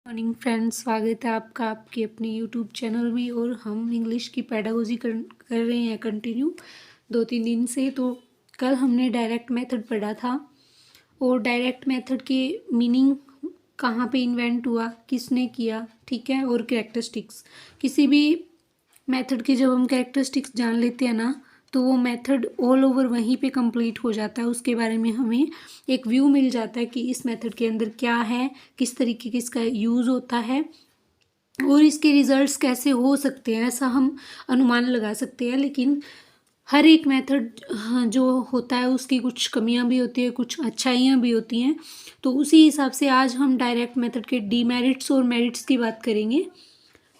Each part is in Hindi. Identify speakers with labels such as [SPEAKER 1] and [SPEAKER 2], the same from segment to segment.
[SPEAKER 1] मॉर्निंग फ्रेंड्स, स्वागत है आपका आपके अपने यूट्यूब चैनल में। और हम इंग्लिश की पेडागोजी कर रहे हैं कंटिन्यू 2-3 दिन से। तो कल हमने डायरेक्ट मेथड पढ़ा था और डायरेक्ट मेथड के मीनिंग कहाँ पे इन्वेंट हुआ, किसने किया, ठीक है। और कैरेक्टरिस्टिक्स, किसी भी मेथड के जब हम कैरेक्टरिस्टिक्स जान लेते हैं ना, तो वो मेथड ऑल ओवर वहीं पे कंप्लीट हो जाता है। उसके बारे में हमें एक व्यू मिल जाता है कि इस मेथड के अंदर क्या है, किस तरीके के इसका यूज़ होता है और इसके रिजल्ट्स कैसे हो सकते हैं, ऐसा हम अनुमान लगा सकते हैं। लेकिन हर एक मेथड जो होता है उसकी कुछ कमियां भी होती है, कुछ अच्छाइयाँ भी होती हैं। तो उसी हिसाब से आज हम डायरेक्ट मेथड के डीमेरिट्स और मेरिट्स की बात करेंगे।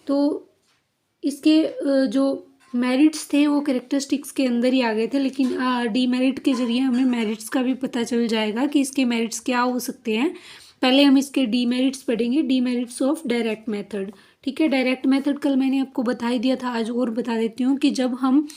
[SPEAKER 1] तो इसके जो मेरिट्स थे वो कैरेक्टरिस्टिक्स के अंदर ही आ गए थे, लेकिन डीमेरिट के जरिए हमें मेरिट्स का भी पता चल जाएगा कि इसके मेरिट्स क्या हो सकते हैं। पहले हम इसके डीमेरिट्स पढ़ेंगे, डीमेरिट्स ऑफ डायरेक्ट मेथड, ठीक है। डायरेक्ट मेथड कल मैंने आपको बता ही दिया था, आज और बता देती हूँ कि जब हम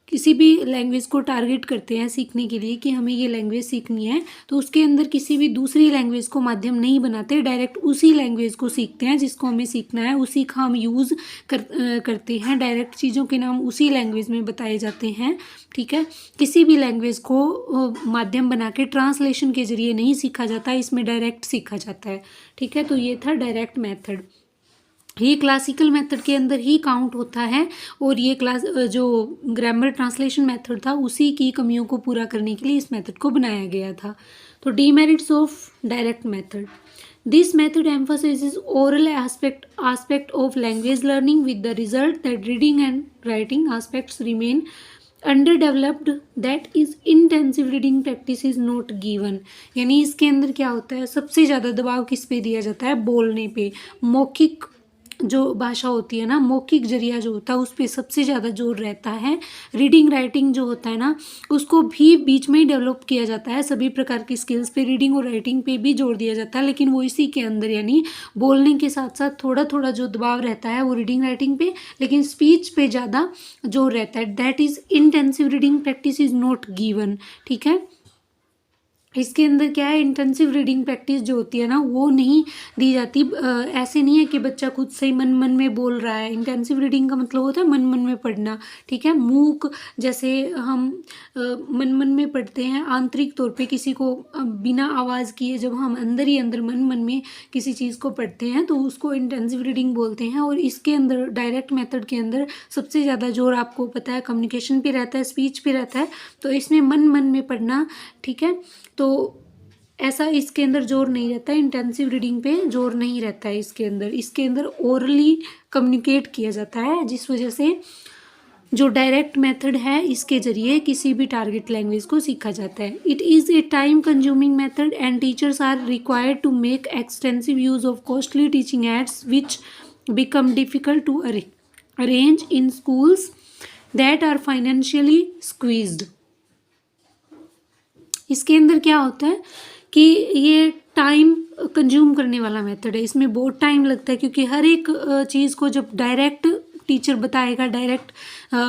[SPEAKER 1] किसी भी लैंग्वेज को टारगेट करते हैं सीखने के लिए कि हमें ये लैंग्वेज सीखनी है, तो उसके अंदर किसी भी दूसरी लैंग्वेज को माध्यम नहीं बनाते, डायरेक्ट उसी लैंग्वेज को सीखते हैं जिसको हमें सीखना है, उसी का हम यूज़ करते हैं। डायरेक्ट चीज़ों के नाम उसी लैंग्वेज में बताए जाते हैं, ठीक है। किसी भी लैंग्वेज को माध्यम बना के ट्रांसलेशन के जरिए नहीं सीखा जाता, इसमें डायरेक्ट सीखा जाता है, ठीक है। तो ये था डायरेक्ट मेथड। ये क्लासिकल मेथड के अंदर ही काउंट होता है और ये जो ग्रामर ट्रांसलेशन मेथड था उसी की कमियों को पूरा करने के लिए इस मेथड को बनाया गया था। तो demerits of direct method, this method emphasizes oral aspect of language learning with the result that reading and writing aspects remain underdeveloped, that is intensive reading practice is not given। यानी इसके अंदर क्या होता है, सबसे ज़्यादा दबाव किस पे दिया जाता है, बोलने पे। मौखिक जो भाषा होती है ना, मौखिक जरिया जो होता है उस पर सबसे ज़्यादा जोर रहता है। रीडिंग राइटिंग जो होता है ना, उसको भी बीच में ही डेवलप किया जाता है। सभी प्रकार की स्किल्स पे रीडिंग और राइटिंग पे भी जोर दिया जाता है, लेकिन वो इसी के अंदर, यानी बोलने के साथ साथ थोड़ा थोड़ा जो दबाव रहता है वो रीडिंग राइटिंग पे, लेकिन स्पीच पे ज़्यादा जोर रहता है। That is intensive reading practice is not given, ठीक है। इसके अंदर क्या है, इंटेंसिव रीडिंग प्रैक्टिस जो होती है ना वो नहीं दी जाती। ऐसे नहीं है कि बच्चा खुद से ही मन मन में बोल रहा है। इंटेंसिव रीडिंग का मतलब होता है मन मन में पढ़ना, ठीक है। मूक जैसे हम मन मन में पढ़ते हैं, आंतरिक तौर पे किसी को बिना आवाज़ किए जब हम अंदर ही अंदर मन मन में किसी चीज़ को पढ़ते हैं तो उसको इंटेंसिव रीडिंग बोलते हैं। और इसके अंदर डायरेक्ट मेथड के अंदर सबसे ज़्यादा जोर आपको पता है कम्युनिकेशन पे रहता है, स्पीच पे रहता है, तो इसमें मन मन में पढ़ना, ठीक है। तो ऐसा इसके अंदर जोर नहीं रहता है, इंटेंसिव रीडिंग पे जोर नहीं रहता है इसके अंदर ओरली कम्युनिकेट किया जाता है, जिस वजह से जो डायरेक्ट मेथड है इसके जरिए किसी भी टारगेट लैंग्वेज को सीखा जाता है। It is a time consuming method and teachers are required to make extensive use of costly teaching aids which become difficult to arrange in schools that are financially squeezed. इसके अंदर क्या होता है कि ये टाइम कंज्यूम करने वाला मेथड है, इसमें बहुत टाइम लगता है, क्योंकि हर एक चीज़ को जब डायरेक्ट टीचर बताएगा, डायरेक्ट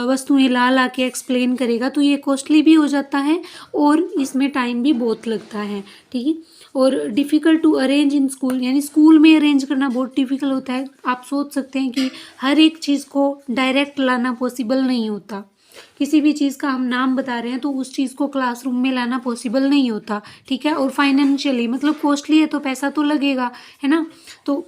[SPEAKER 1] वस्तुएं ला ला के एक्सप्लेन करेगा, तो ये कॉस्टली भी हो जाता है और इसमें टाइम भी बहुत लगता है, ठीक है। और difficult to arrange in school, यानी स्कूल में अरेंज करना बहुत डिफ़िकल्ट होता है। आप सोच सकते हैं कि हर एक चीज़ को डायरेक्ट लाना पॉसिबल नहीं होता। किसी भी चीज़ का हम नाम बता रहे हैं तो उस चीज़ को क्लासरूम में लाना पॉसिबल नहीं होता, ठीक है। और फाइनेंशियली मतलब कॉस्टली है तो पैसा तो लगेगा, है ना। तो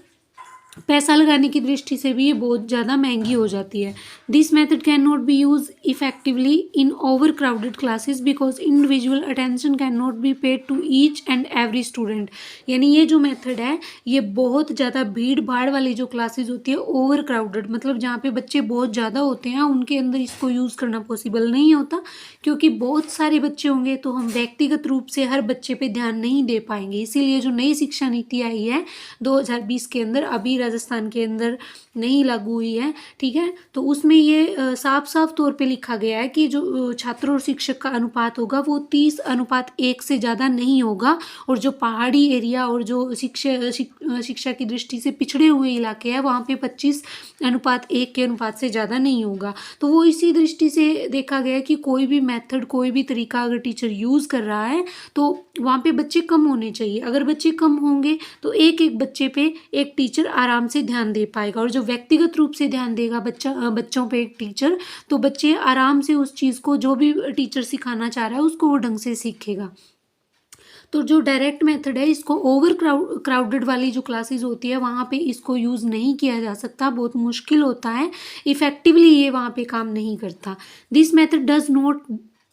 [SPEAKER 1] पैसा लगाने की दृष्टि से भी ये बहुत ज़्यादा महंगी हो जाती है। This method can not be use effectively in over crowded classes because individual attention can not be paid to each and every student. यानी ये जो मेथड है ये बहुत ज़्यादा भीड़ भाड़ वाली जो क्लासेस होती है, ओवर क्राउडेड मतलब जहाँ पे बच्चे बहुत ज़्यादा होते हैं, उनके अंदर इसको यूज़ करना पॉसिबल नहीं होता, क्योंकि बहुत सारे बच्चे होंगे तो हम व्यक्तिगत रूप से हर बच्चे पे ध्यान नहीं दे पाएंगे। इसीलिए जो नई शिक्षा नीति आई है 2020 के अंदर, अभी राजस्थान के अंदर नहीं लागू हुई है, ठीक है, तो उसमें ये साफ साफ तौर पे लिखा गया है कि जो छात्र और शिक्षक का अनुपात होगा वो 30:1 से ज़्यादा नहीं होगा। और जो पहाड़ी एरिया और जो शिक्षा की दृष्टि से पिछड़े हुए इलाके हैं वहाँ पे 25:1 के अनुपात से ज़्यादा नहीं होगा। तो वो इसी दृष्टि से देखा गया कि कोई भी मेथड, कोई भी तरीका अगर टीचर यूज़ कर रहा है तो वहाँ पे बच्चे कम होने चाहिए। अगर बच्चे कम होंगे तो एक एक बच्चे पे एक टीचर आराम से ध्यान दे पाएगा, और जो व्यक्तिगत रूप से ध्यान देगा बच्चों पे एक टीचर, तो बच्चे आराम से उस चीज़ को, जो भी टीचर सिखाना चाह रहा है उसको वो ढंग से सीखेगा। तो जो डायरेक्ट मेथड है, इसको ओवर क्राउडेड वाली जो क्लासेस होती है वहाँ पे इसको यूज़ नहीं किया जा सकता, बहुत मुश्किल होता है, इफ़ेक्टिवली ये वहाँ पे काम नहीं करता। This method does not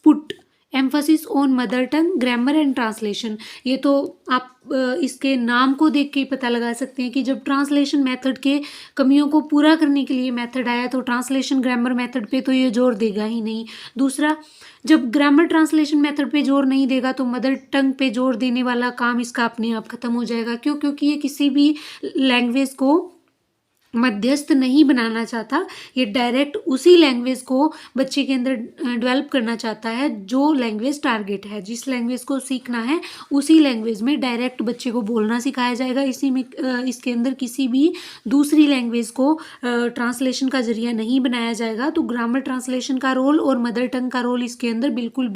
[SPEAKER 1] put emphasis on mother tongue, grammar and translation. ये तो आप इसके नाम को देख के ही पता लगा सकते हैं कि जब ट्रांसलेशन मेथड के कमियों को पूरा करने के लिए मेथड आया, तो ट्रांसलेशन ग्रामर मेथड पे तो ये जोर देगा ही नहीं। दूसरा, जब ग्रामर ट्रांसलेशन मेथड पे जोर नहीं देगा तो मदर टंग पे जोर देने वाला काम इसका अपने आप खत्म हो जाएगा। क्यों? क्योंकि ये किसी भी लैंग्वेज को मध्यस्थ नहीं बनाना चाहता, ये डायरेक्ट उसी लैंग्वेज को बच्चे के अंदर डेवलप करना चाहता है जो लैंग्वेज टारगेट है। जिस लैंग्वेज को सीखना है उसी लैंग्वेज में डायरेक्ट बच्चे को बोलना सिखाया जाएगा। इसी में इसके अंदर किसी भी दूसरी लैंग्वेज को ट्रांसलेशन का जरिया नहीं बनाया जाएगा। तो ग्रामर ट्रांसलेशन का रोल और मदर टंग का रोल इसके अंदर बिल्कुल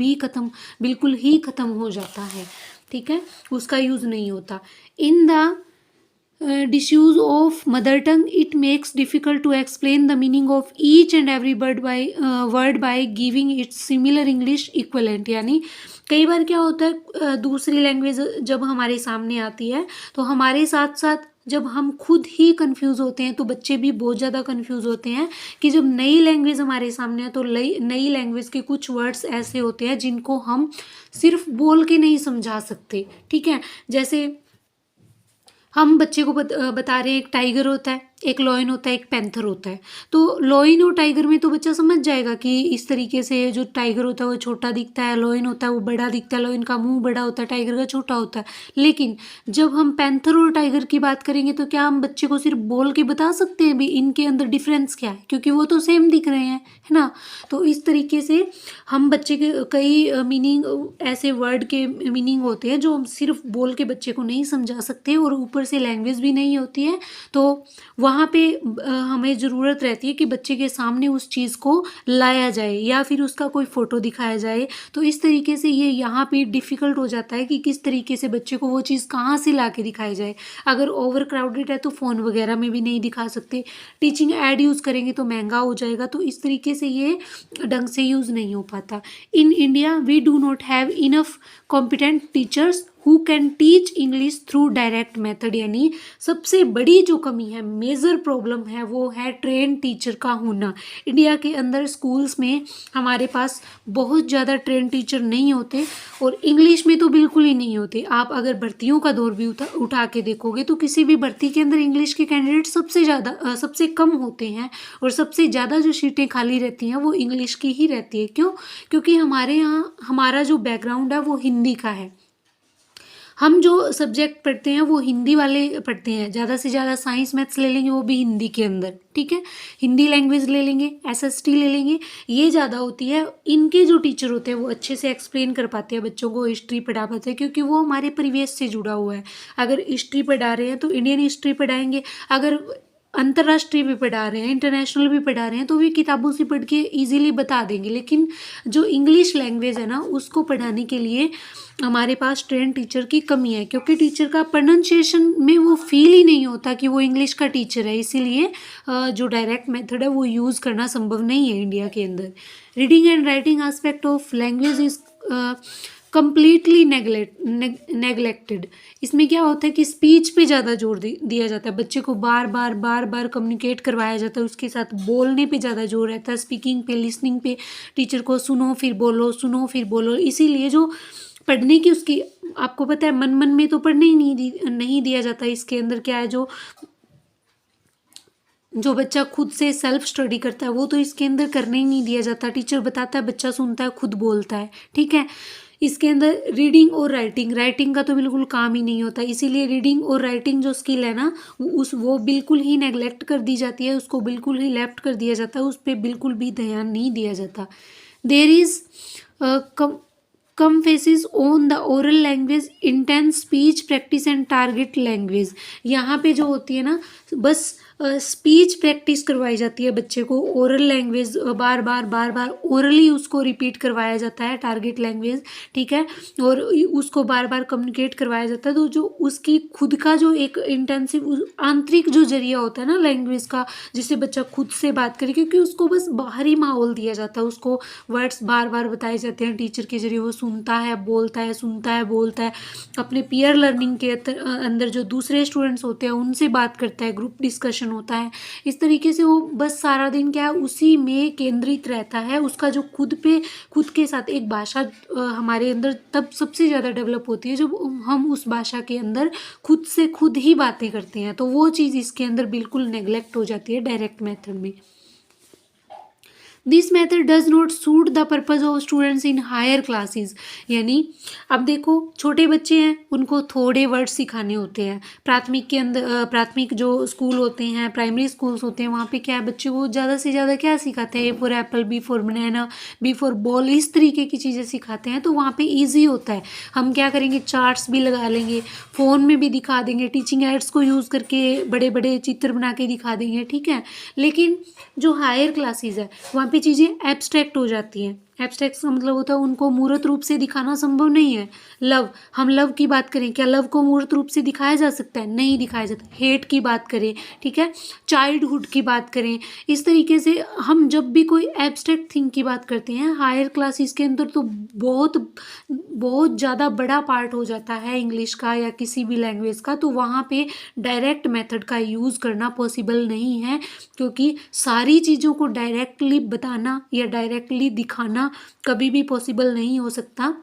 [SPEAKER 1] ही ख़त्म हो जाता है। ठीक है, उसका यूज़ नहीं होता। In the disuse of mother tongue, it makes difficult to explain the meaning of each and every word by giving its similar English equivalent। यानी कई बार क्या होता है, दूसरी लैंग्वेज जब हमारे सामने आती है तो हमारे साथ साथ जब हम खुद ही कंफ्यूज होते हैं तो बच्चे भी बहुत ज़्यादा कंफ्यूज होते हैं कि जब नई लैंग्वेज हमारे सामने है तो नई लैंग्वेज के कुछ वर्ड्स ऐसे होते हैं जिनको हम सिर्फ बोल के नहीं समझा सकते। ठीक है, जैसे हम बच्चे को बता रहे हैं एक टाइगर होता है, एक लॉयन होता है, एक पैंथर होता है। तो लॉयन और टाइगर में तो बच्चा समझ जाएगा कि इस तरीके से जो टाइगर होता है वो छोटा दिखता है, लॉयन होता है वो बड़ा दिखता है, लॉयन का मुंह बड़ा होता है, टाइगर का छोटा होता है। लेकिन जब हम पैंथर और टाइगर की बात करेंगे तो क्या हम बच्चे को सिर्फ बोल के बता सकते हैं भी इनके अंदर डिफरेंस क्या है, क्योंकि वो तो सेम दिख रहे हैं, है ना। तो इस तरीके से हम बच्चे के कई मीनिंग, ऐसे वर्ड के मीनिंग होते हैं जो हम सिर्फ बोल के बच्चे को नहीं समझा सकते, और ऊपर से लैंग्वेज भी नहीं होती है। तो वहाँ पे हमें ज़रूरत रहती है कि बच्चे के सामने उस चीज़ को लाया जाए या फिर उसका कोई फ़ोटो दिखाया जाए। तो इस तरीके से ये यहाँ पे डिफ़िकल्ट हो जाता है कि किस तरीके से बच्चे को वो चीज़ कहाँ से ला के दिखाई जाए। अगर ओवर क्राउडेड है तो फ़ोन वगैरह में भी नहीं दिखा सकते, टीचिंग ऐड यूज़ करेंगे तो महंगा हो जाएगा। तो इस तरीके से ये ढंग से यूज़ नहीं हो पाता। In India we do not have enough competent teachers who can teach English through direct method. यानी सबसे बड़ी जो कमी है, मेजर प्रॉब्लम है, वो है ट्रेन टीचर का होना। इंडिया के अंदर स्कूल्स में हमारे पास बहुत ज़्यादा ट्रेन टीचर नहीं होते, और इंग्लिश में तो बिल्कुल ही नहीं होते। आप अगर भर्तियों का दौर भी उठा के देखोगे तो किसी भी भर्ती के अंदर इंग्लिश के कैंडिडेट सबसे कम होते हैं, और सबसे ज़्यादा जो सीटें खाली रहती हैं वो इंग्लिश की ही रहती है। क्यों? क्योंकि हमारे यहाँ हमारा जो बैकग्राउंड है वो हिंदी का है। हम जो सब्जेक्ट पढ़ते हैं वो हिंदी वाले पढ़ते हैं, ज़्यादा से ज़्यादा साइंस मैथ्स ले लेंगे वो भी हिंदी के अंदर। ठीक है, हिंदी लैंग्वेज ले लेंगे, एसएसटी ले लेंगे, ये ज़्यादा होती है। इनके जो टीचर होते हैं वो अच्छे से एक्सप्लेन कर पाते हैं बच्चों को, हिस्ट्री पढ़ा पाते हैं, क्योंकि वो हमारे परिवेश से जुड़ा हुआ है। अगर हिस्ट्री पढ़ा रहे हैं तो इंडियन हिस्ट्री पढ़ाएंगे, अगर अंतर्राष्ट्रीय भी पढ़ा रहे हैं, इंटरनेशनल भी पढ़ा रहे हैं, तो भी किताबों से पढ़ के इजीली बता देंगे। लेकिन जो इंग्लिश लैंग्वेज है ना, उसको पढ़ाने के लिए हमारे पास ट्रेन टीचर की कमी है, क्योंकि टीचर का प्रोनाउंसिएशन में वो फील ही नहीं होता कि वो इंग्लिश का टीचर है। इसीलिए जो डायरेक्ट मेथड है वो यूज़ करना संभव नहीं है इंडिया के अंदर। Reading and writing aspect of language is completely neglected. इसमें क्या होता है कि स्पीच पे ज़्यादा जोर दिया जाता है, बच्चे को बार बार कम्युनिकेट करवाया जाता है, उसके साथ बोलने पे ज़्यादा जोर रहता है, स्पीकिंग पे, लिसनिंग पे। टीचर को सुनो फिर बोलो, सुनो फिर बोलो। इसीलिए जो पढ़ने की उसकी, आपको पता है मन में तो पढ़ने ही नहीं दिया जाता। इसके अंदर क्या है, जो बच्चा खुद से सेल्फ स्टडी करता है वो तो इसके अंदर करने ही नहीं दिया जाता। टीचर बताता है, बच्चा सुनता है, खुद बोलता है। ठीक है, इसके अंदर रीडिंग और राइटिंग का तो बिल्कुल काम ही नहीं होता। इसीलिए रीडिंग और राइटिंग जो स्किल है ना, वो बिल्कुल ही नेगलेक्ट कर दी जाती है, उसको बिल्कुल ही लेफ्ट कर दिया जाता है, उस पर बिल्कुल भी ध्यान नहीं दिया जाता। There is come focus on the oral language, intense speech practice and target language. यहाँ पे जो होती है ना, बस स्पीच प्रैक्टिस करवाई जाती है बच्चे को, ओरल लैंग्वेज बार बार ओरली उसको रिपीट करवाया जाता है टारगेट लैंग्वेज, ठीक है, और उसको बार बार कम्युनिकेट करवाया जाता है। तो जो उसकी खुद का जो एक इंटेंसिव आंतरिक जो जरिया होता है ना लैंग्वेज का, जिससे बच्चा खुद से बात करे, क्योंकि उसको बस बाहरी माहौल दिया जाता है, उसको वर्ड्स बार बार बताए जाते हैं टीचर के जरिए, वो सुनता है बोलता है, सुनता है बोलता है, अपने पीयर लर्निंग के अंदर जो दूसरे स्टूडेंट्स होते हैं उनसे बात करता है, ग्रुप डिस्कशन होता है। इस तरीके से वो बस सारा दिन क्या है उसी में केंद्रित रहता है। उसका जो खुद के साथ एक भाषा हमारे अंदर तब सबसे ज़्यादा डेवलप होती है जब हम उस भाषा के अंदर खुद से खुद ही बातें करते हैं, तो वो चीज़ इसके अंदर बिल्कुल नेग्लेक्ट हो जाती है डायरेक्ट मेथड में। This method does not suit the purpose of students in higher classes, यानी अब देखो छोटे बच्चे हैं, उनको थोड़े वर्ड सिखाने होते हैं। प्राथमिक के अंदर प्राथमिक जो स्कूल होते हैं, प्राइमरी स्कूल्स होते हैं, वहाँ पे क्या है बच्चे को ज़्यादा से ज़्यादा क्या सिखाते हैं, A for apple, B for banana, B for ball, इस तरीके की चीज़ें सिखाते हैं। तो वहाँ पे ईजी होता है, हम क्या करेंगे चार्ट्स भी लगा लेंगे, फ़ोन में भी दिखा देंगे, टीचिंग एड्स को यूज़ करके बड़े बड़े चित्र बना के दिखा देंगे, ठीक है। लेकिन जो हायर क्लासेस है वहाँ पे चीज़ें एब्स्ट्रैक्ट हो जाती हैं। एब्स्ट्रैक्ट का मतलब होता है उनको मूर्त रूप से दिखाना संभव नहीं है। लव, हम लव की बात करें, क्या लव को मूर्त रूप से दिखाया जा सकता है? नहीं दिखाया जाता। हेट की बात करें, ठीक है, चाइल्डहुड की बात करें, इस तरीके से हम जब भी कोई एब्स्ट्रैक्ट थिंग की बात करते हैं हायर क्लासेस के अंदर, तो बहुत बहुत ज़्यादा बड़ा पार्ट हो जाता है इंग्लिश का या किसी भी लैंग्वेज का, तो वहाँ पे डायरेक्ट मेथड का यूज़ करना पॉसिबल नहीं है, क्योंकि सारी चीज़ों को डायरेक्टली बताना या डायरेक्टली दिखाना कभी भी पॉसिबल नहीं हो सकता।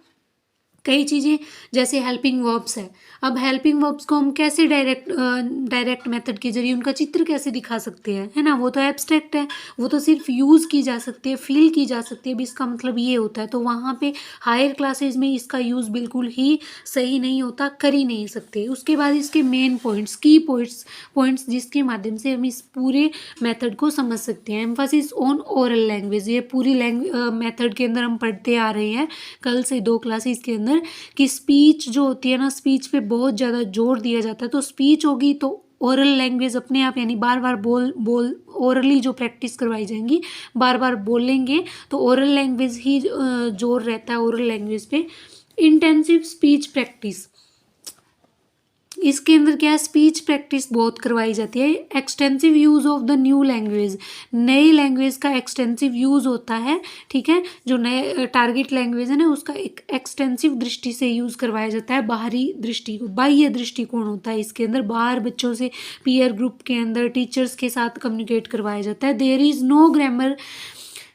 [SPEAKER 1] कई चीज़ें जैसे हेल्पिंग वर्ब्स है, अब हेल्पिंग वर्ब्स को हम कैसे डायरेक्ट मेथड के जरिए उनका चित्र कैसे दिखा सकते हैं, है ना, वो तो एब्स्ट्रैक्ट है, वो तो सिर्फ यूज़ की जा सकती है, फील की जा सकती है, भी इसका मतलब ये होता है। तो वहाँ पे हायर क्लासेज में इसका यूज़ बिल्कुल ही सही नहीं होता, कर ही नहीं सकते। उसके बाद इसके मेन पॉइंट्स, की पॉइंट्स जिसके माध्यम से हम इस पूरे मेथड को समझ सकते हैं। एम्फासिस ऑन ओरल लैंग्वेज, ये पूरी मेथड के अंदर हम पढ़ते आ रहे हैं कल से 2 क्लासेस के अंदर, कि स्पीच जो होती है ना, स्पीच पे बहुत ज़्यादा जोर दिया जाता है। तो स्पीच होगी तो ओरल लैंग्वेज अपने आप, यानी बार बार बोल ओरली जो प्रैक्टिस करवाई जाएंगी, बार बार बोलेंगे तो ओरल लैंग्वेज ही जोर रहता है ओरल लैंग्वेज पे। इंटेंसिव स्पीच प्रैक्टिस, इसके अंदर क्या है स्पीच प्रैक्टिस बहुत करवाई जाती है। Extensive use of the new language, नई लैंग्वेज का एक्सटेंसिव यूज़ होता है, ठीक है, जो नए टारगेट लैंग्वेज है ना उसका एक एक्सटेंसिव दृष्टि से यूज़ करवाया जाता है। बाहरी दृष्टि, बाह्य दृष्टिकोण होता है इसके अंदर, बाहर बच्चों से पीयर ग्रुप के अंदर टीचर्स के साथ कम्युनिकेट करवाया जाता है। There is no grammar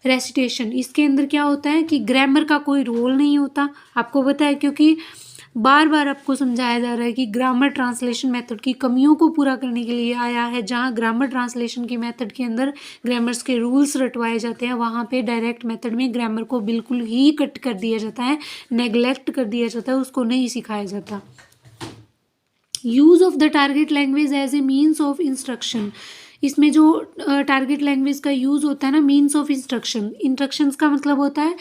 [SPEAKER 1] recitation, इसके अंदर क्या होता है कि ग्रामर का कोई रोल नहीं होता, आपको पता है, क्योंकि बार बार आपको समझाया जा रहा है कि ग्रामर ट्रांसलेशन मेथड की कमियों को पूरा करने के लिए आया है। जहाँ ग्रामर ट्रांसलेशन की मेथड के अंदर ग्रामर्स के रूल्स रटवाए जाते हैं, वहाँ पे डायरेक्ट मेथड में ग्रामर को बिल्कुल ही कट कर दिया जाता है, नेग्लेक्ट कर दिया जाता है, उसको नहीं सिखाया जाता। Use of the target language as a means of instruction, इसमें जो टारगेट लैंग्वेज का यूज़ होता है ना, मीन्स ऑफ इंस्ट्रक्शन, इंस्ट्रक्शंस का मतलब होता है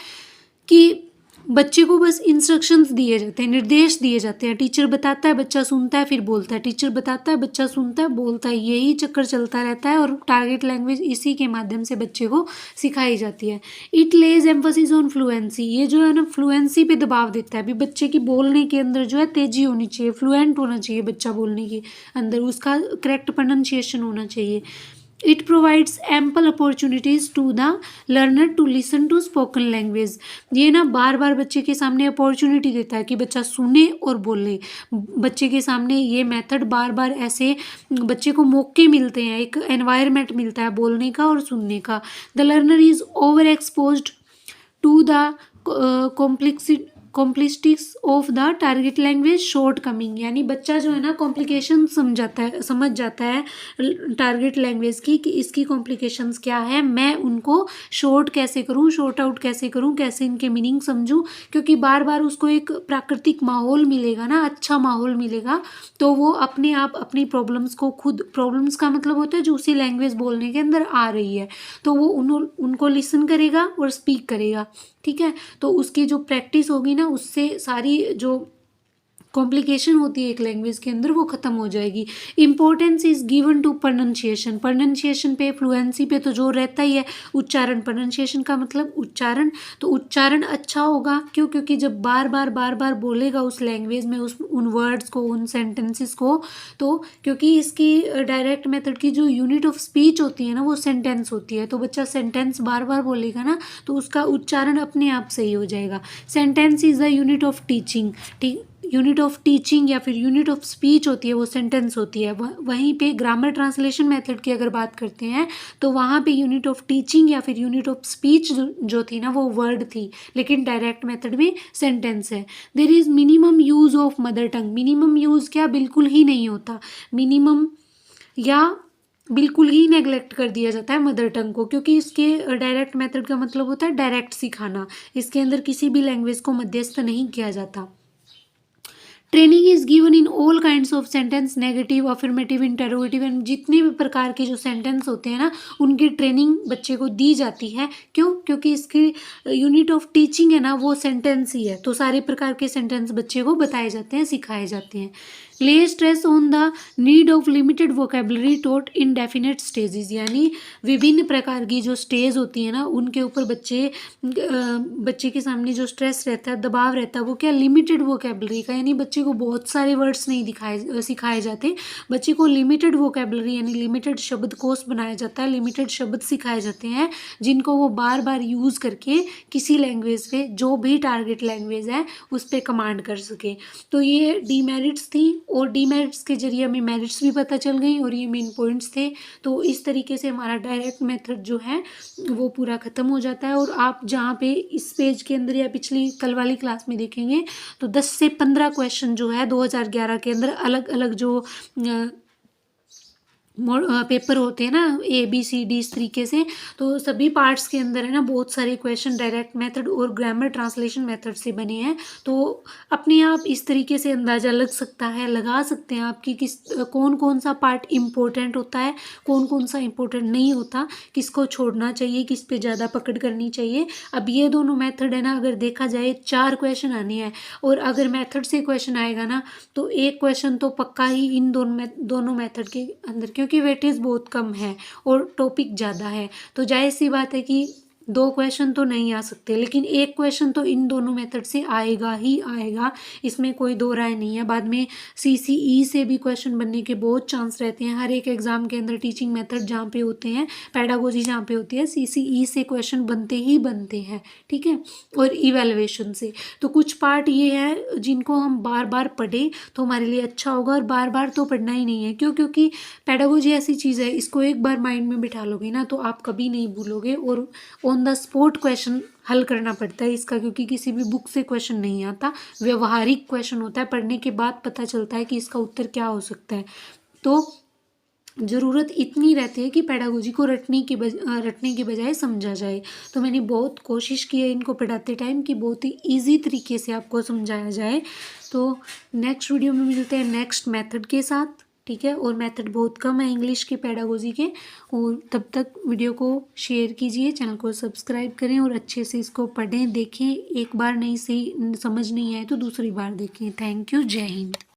[SPEAKER 1] कि बच्चे को बस इंस्ट्रक्शंस दिए जाते हैं, निर्देश दिए जाते हैं, टीचर बताता है बच्चा सुनता है फिर बोलता है, टीचर बताता है बच्चा सुनता है बोलता है, यही चक्कर चलता रहता है, और टारगेट लैंग्वेज इसी के माध्यम से बच्चे को सिखाई जाती है। It Lay's emphasis on fluency, ये जो है ना फ्लुएंसी पे दबाव देता है, अभी बच्चे की बोलने के अंदर जो है तेजी होनी चाहिए, फ्लुएंट होना चाहिए बच्चा बोलने के अंदर, उसका करेक्ट प्रोनाउंसिएशन होना चाहिए। It provides ample opportunities to the learner to listen to spoken language, ये ना बार बार बच्चे के सामने अपॉर्चुनिटी देता है कि बच्चा सुने और बोले। बच्चे के सामने ये मेथड बार बार ऐसे बच्चे को मौके मिलते हैं, एक एनवायरनमेंट मिलता है बोलने का और सुनने का। The learner is over exposed to the complexities of the target language shortcoming, यानी बच्चा जो है ना कॉम्प्लिकेशन समझ जाता है टारगेट लैंग्वेज की, कि इसकी कॉम्प्लिकेशंस क्या है, मैं उनको शॉर्ट कैसे करूं, शॉर्ट आउट कैसे करूं, कैसे इनके मीनिंग समझूं, क्योंकि बार बार उसको एक प्राकृतिक माहौल मिलेगा ना, अच्छा माहौल मिलेगा, तो वो अपने आप अपनी प्रॉब्लम्स को खुद, प्रॉब्लम्स का मतलब होता है जो उसी लैंग्वेज बोलने के अंदर आ रही है, तो वो उनको लिसन करेगा और स्पीक करेगा, ठीक है। तो उसकी जो प्रैक्टिस होगी ना, उससे सारी जो कॉम्प्लिकेशन होती है एक लैंग्वेज के अंदर वो ख़त्म हो जाएगी। Importance is given to pronunciation, pronunciation पे, फ्लुएंसी पे तो जोर रहता ही है। उच्चारण, प्रोनंसिएशन का मतलब उच्चारण, तो उच्चारण अच्छा होगा क्यों, क्योंकि जब बार बार बोलेगा उस लैंग्वेज में उस उन वर्ड्स को, उन सेंटेंसेस को, तो क्योंकि इसकी डायरेक्ट मेथड की जो यूनिट ऑफ स्पीच होती है ना वो सेंटेंस होती है, तो बच्चा सेंटेंस बार बार बोलेगा ना तो उसका उच्चारण अपने आप सही हो जाएगा। Sentence is the unit of teaching, ठीक, यूनिट ऑफ टीचिंग या फिर यूनिट ऑफ स्पीच होती है वो सेंटेंस होती है। वहीं पे ग्रामर ट्रांसलेशन मेथड की अगर बात करते हैं तो वहाँ पे यूनिट ऑफ टीचिंग या फिर यूनिट ऑफ स्पीच जो थी ना वो वर्ड थी, लेकिन डायरेक्ट मेथड में सेंटेंस है। There is minimum use of mother tongue, minimum use क्या, बिल्कुल ही नहीं होता, मिनिमम या बिल्कुल ही नेगलेक्ट कर दिया जाता है मदर टंग को, क्योंकि इसके डायरेक्ट मेथड का मतलब होता है डायरेक्ट सिखाना, इसके अंदर किसी भी लैंग्वेज को मध्यस्थ नहीं किया जाता। Training is given in all kinds of sentence, negative, affirmative, interrogative and जितने भी प्रकार के जो सेंटेंस होते हैं ना उनकी ट्रेनिंग बच्चे को दी जाती है। क्यों, क्योंकि इसकी यूनिट ऑफ टीचिंग है ना वो सेंटेंस ही है, तो सारे प्रकार के सेंटेंस बच्चे को बताए जाते हैं, सिखाए जाते हैं। ले stress on the need of limited vocabulary taught in definite stages, यानी विभिन्न प्रकार की जो स्टेज होती है ना उनके ऊपर बच्चे के सामने जो स्ट्रेस रहता है, दबाव रहता है, वो क्या, लिमिटेड वोकेबलरी का, यानी बच्चे को बहुत सारे वर्ड्स नहीं सिखाए जाते, बच्चे को लिमिटेड वोकेबलरी यानी लिमिटेड शब्दकोश बनाया जाता है, लिमिटेड शब्द सिखाए जाते हैं जिनको वो बार बार यूज़ करके किसी लैंग्वेज पे, जो भी टारगेट लैंग्वेज है उस पर कमांड कर सके। तो ये डीमेरिट्स थी और डीमेरिट्स के जरिए हमें मेरिट्स भी पता चल गई और ये मेन पॉइंट्स थे। तो इस तरीके से हमारा डायरेक्ट मेथड जो है वो पूरा ख़त्म हो जाता है। और आप जहाँ पे इस पेज के अंदर या पिछली कल वाली क्लास में देखेंगे तो 10 से 15 क्वेश्चन जो है 2011 के अंदर अलग अलग जो पेपर होते हैं ना ABCD इस तरीके से, तो सभी पार्ट्स के अंदर है ना बहुत सारे क्वेश्चन डायरेक्ट मेथड और ग्रामर ट्रांसलेशन मेथड से बने हैं। तो अपने आप इस तरीके से अंदाज़ा लग सकता है, लगा सकते हैं आप कि कौन कौन सा पार्ट इम्पोर्टेंट होता है, कौन कौन सा इम्पोर्टेंट नहीं होता, किसको छोड़ना चाहिए, किस पे ज़्यादा पकड़ करनी चाहिए। अब ये दोनों मेथड है ना अगर देखा जाए 4 क्वेश्चन आने हैं और अगर मेथड से क्वेश्चन आएगा ना तो एक क्वेश्चन तो पक्का ही इन दोनों मेथड के अंदर, क्योंकि वेटेज बहुत कम है और टॉपिक ज़्यादा है, तो जाहिर सी बात है कि 2 क्वेश्चन तो नहीं आ सकते, लेकिन एक क्वेश्चन तो इन दोनों मेथड से आएगा ही आएगा, इसमें कोई दो राय नहीं है। बाद में CCE से भी क्वेश्चन बनने के बहुत चांस रहते हैं। हर एक एग्जाम के अंदर टीचिंग मेथड जहाँ पे होते हैं, पेडागोजी जहाँ पे होती है, CCE से क्वेश्चन बनते ही बनते हैं, ठीक है, और इवेलुएशन से। तो कुछ पार्ट ये है जिनको हम बार बार पढ़ें तो हमारे लिए अच्छा होगा, और बार बार तो पढ़ना ही नहीं है। क्यों, क्योंकि पेडागोजी ऐसी चीज़ है, इसको एक बार माइंड में बिठा लोगे ना तो आप कभी नहीं भूलोगे, और ऑन द स्पॉट क्वेश्चन हल करना पड़ता है इसका, क्योंकि किसी भी बुक से क्वेश्चन नहीं आता, व्यवहारिक क्वेश्चन होता है, पढ़ने के बाद पता चलता है कि इसका उत्तर क्या हो सकता है। तो ज़रूरत इतनी रहती है कि पेडागोजी को रटने की बजाय समझा जाए। तो मैंने बहुत कोशिश की है इनको पढ़ाते टाइम कि बहुत ही ईजी तरीके से आपको समझाया जाए। तो नेक्स्ट वीडियो में मिलते हैं नेक्स्ट मेथड के साथ, ठीक है, और मेथड बहुत कम है इंग्लिश के पेडागोजी के। और तब तक वीडियो को शेयर कीजिए, चैनल को सब्सक्राइब करें और अच्छे से इसको पढ़ें, देखें। एक बार नहीं सही समझ नहीं आए तो दूसरी बार देखें। थैंक यू, जय हिंद।